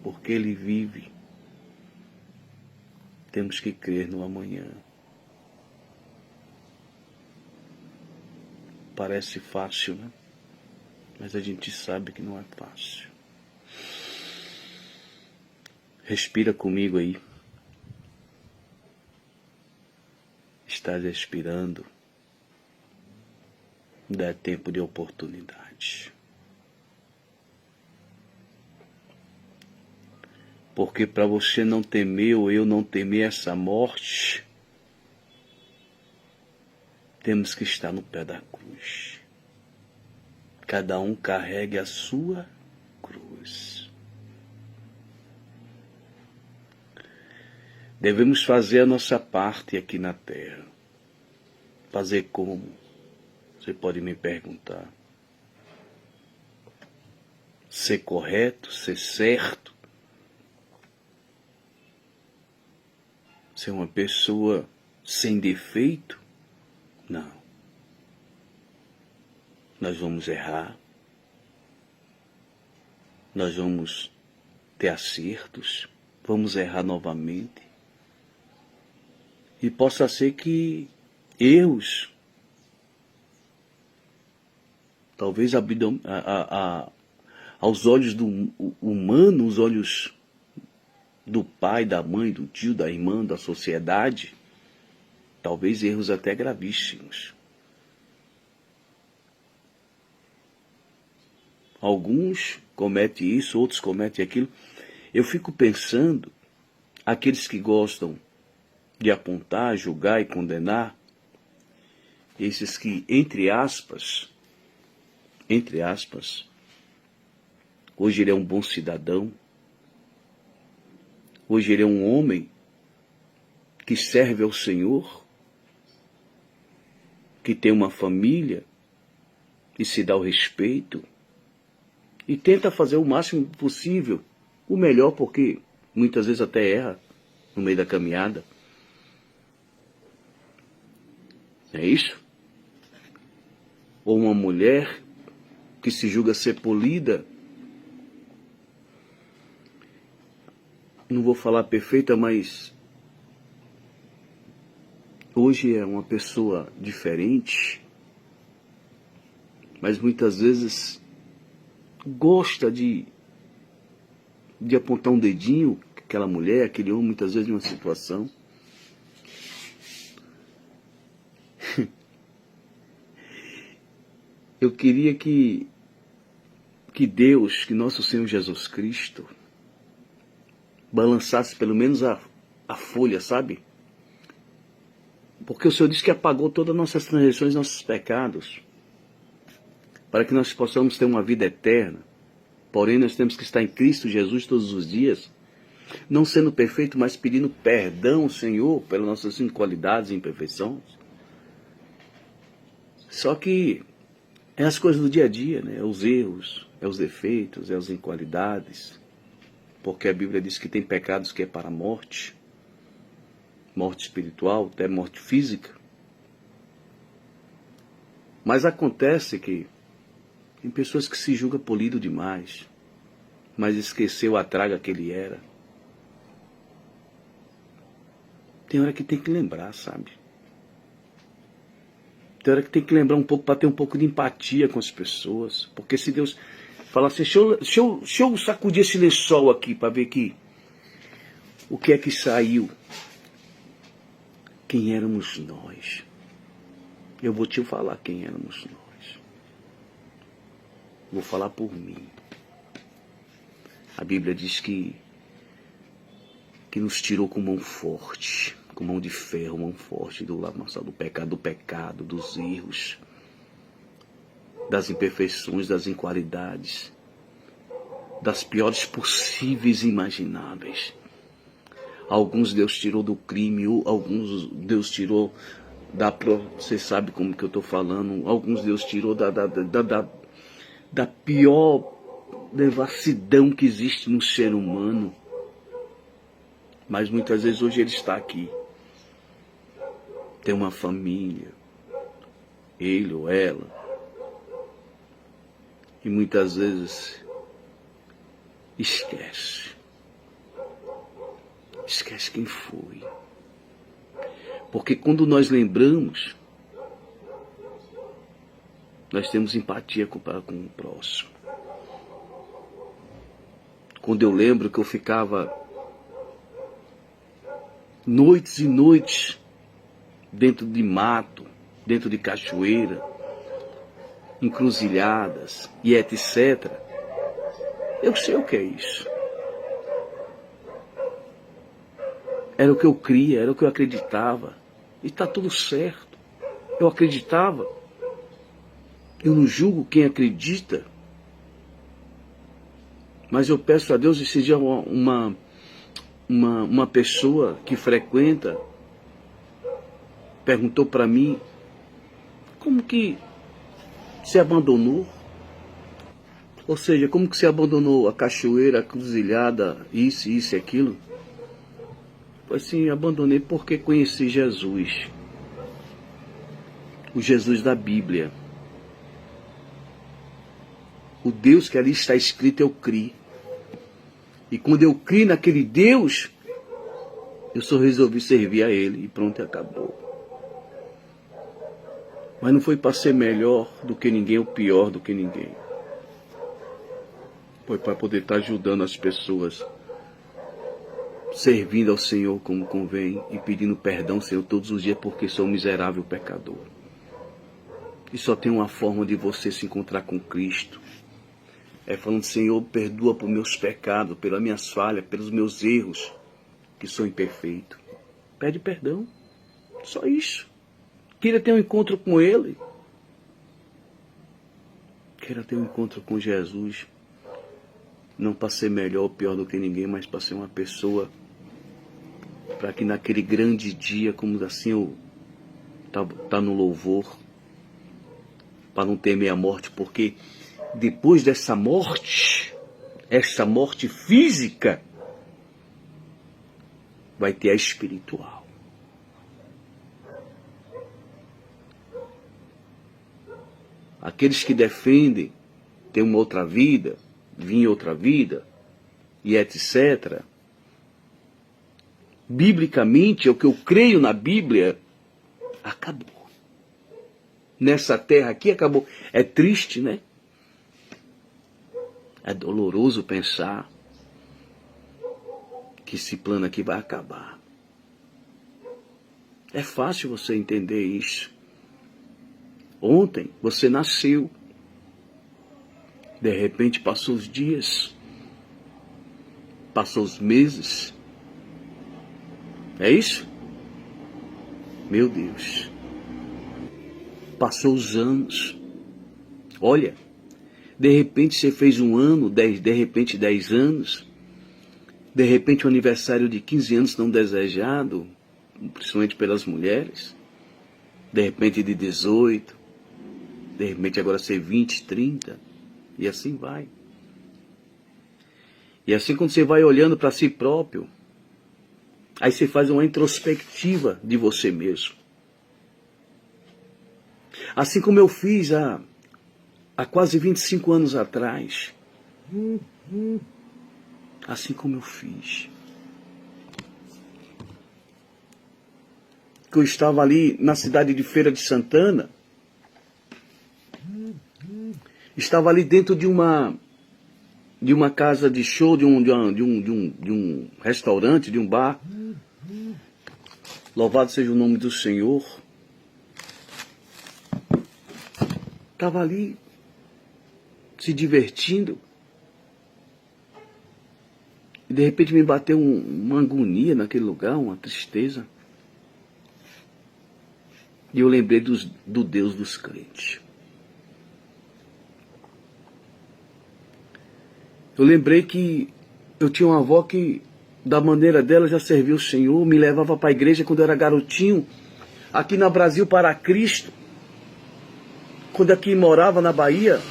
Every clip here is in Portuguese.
porque Ele vive. Temos que crer no amanhã. Parece fácil, né? Mas a gente sabe que não é fácil. Respira comigo aí. Estás respirando. Dá tempo de oportunidade. Porque para você não temer ou eu não temer essa morte, temos que estar no pé da cruz. Cada um carregue a sua cruz. Devemos fazer a nossa parte aqui na terra. Fazer como? Você pode me perguntar. Ser correto, ser certo. Ser uma pessoa sem defeito? Não. Nós vamos errar. Nós vamos ter acertos. Vamos errar novamente. E possa ser que erros, talvez aos olhos do humano, os olhos do pai, da mãe, do tio, da irmã, da sociedade, talvez erros até gravíssimos. Alguns cometem isso, outros cometem aquilo. Eu fico pensando, aqueles que gostam de apontar, julgar e condenar, esses que, entre aspas, hoje ele é um bom cidadão, hoje ele é um homem que serve ao Senhor, que tem uma família e se dá o respeito e tenta fazer o máximo possível, o melhor, porque muitas vezes até erra no meio da caminhada. É isso? Ou uma mulher que se julga ser polida, não vou falar perfeita, mas hoje é uma pessoa diferente, mas muitas vezes gosta de apontar um dedinho, aquela mulher, aquele homem, muitas vezes em uma situação. Eu queria que Deus, que nosso Senhor Jesus Cristo, balançasse pelo menos a folha, sabe? Porque o Senhor disse que apagou todas as nossas transgressões, nossos pecados, para que nós possamos ter uma vida eterna. Porém, nós temos que estar em Cristo Jesus todos os dias, não sendo perfeito, mas pedindo perdão, Senhor, pelas nossas inqualidades e imperfeições. Só que é as coisas do dia a dia, né? É os erros, é os defeitos, é as inqualidades. Porque a Bíblia diz que tem pecados que é para a morte, morte espiritual, até morte física. Mas acontece que tem pessoas que se julgam polido demais, mas esqueceu a traga que ele era. Tem hora que tem que lembrar, sabe? Tem hora que tem que lembrar um pouco para ter um pouco de empatia com as pessoas. Porque se Deus falar assim, deixa eu sacudir esse lençol aqui para ver o que é que saiu. Quem éramos nós? Eu vou te falar quem éramos nós. Vou falar por mim. A Bíblia diz que nos tirou com mão forte, com mão de ferro, mão forte do lamaçal do pecado, dos erros, das imperfeições, das inqualidades, das piores possíveis e imagináveis. Alguns Deus tirou do crime, alguns Deus tirou você sabe como que eu estou falando, alguns Deus tirou da pior devassidão que existe no ser humano. Mas muitas vezes hoje ele está aqui. Tem uma família, ele ou ela. E muitas vezes esquece. Esquece quem foi. Porque quando nós lembramos, nós temos empatia com o próximo. Quando eu lembro que eu ficava noites e noites dentro de mato, dentro de cachoeira, encruzilhadas e etc. Eu sei o que é isso. Era o que eu cria, era o que eu acreditava. E está tudo certo. Eu acreditava. Eu não julgo quem acredita. Mas eu peço a Deus, esse dia uma pessoa que frequenta perguntou para mim, como que se abandonou? Ou seja, como que se abandonou a cachoeira, a cruzilhada, isso e aquilo? Assim, abandonei porque conheci Jesus. O Jesus da Bíblia. O Deus que ali está escrito, eu criei. E quando eu criei naquele Deus, eu só resolvi servir a Ele e pronto, acabou. Mas não foi para ser melhor do que ninguém ou pior do que ninguém. Foi para poder estar ajudando as pessoas, servindo ao Senhor como convém e pedindo perdão, Senhor, todos os dias, porque sou um miserável pecador. E só tem uma forma de você se encontrar com Cristo. É falando, Senhor, perdoa por meus pecados, pelas minhas falhas, pelos meus erros, que sou imperfeito. Pede perdão. Só isso. Queira ter um encontro com Ele. Queira ter um encontro com Jesus. Não para ser melhor ou pior do que ninguém, mas para ser uma pessoa, para que naquele grande dia, como assim eu tá no louvor, para não temer a morte, porque depois dessa morte, essa morte física, vai ter a espiritual. Aqueles que defendem ter uma outra vida, vir outra vida, e etc. Biblicamente, é o que eu creio na Bíblia, acabou. Nessa terra aqui acabou. É triste, né? É doloroso pensar que esse plano aqui vai acabar. É fácil você entender isso. Ontem você nasceu. De repente passou os dias. Passou os meses. É isso? Meu Deus. Passou os anos. Olha, de repente você fez um ano, de repente 10 anos. De repente um aniversário de 15 anos não desejado, principalmente pelas mulheres. De repente de 18. De repente agora ser 20, 30. E assim vai. E assim quando você vai olhando para si próprio, aí você faz uma introspectiva de você mesmo. Assim como eu fiz há quase 25 anos atrás. Assim como eu fiz. Que eu estava ali na cidade de Feira de Santana. Estava ali dentro de uma casa de show, de um restaurante, de um bar. Louvado seja o nome do Senhor. Estava ali se divertindo. E de repente me bateu uma agonia naquele lugar, uma tristeza. E eu lembrei do Deus dos crentes. Eu lembrei que eu tinha uma avó que, da maneira dela, já serviu o Senhor, me levava para a igreja quando eu era garotinho, aqui no Brasil para Cristo, quando aqui morava na Bahia.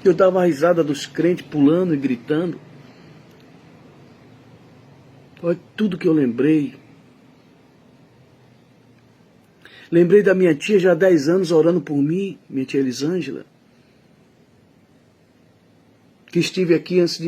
Eu dava a risada dos crentes pulando e gritando. Olha tudo que eu lembrei. Lembrei da minha tia já há 10 anos orando por mim, minha tia Elisângela, que estive aqui antes de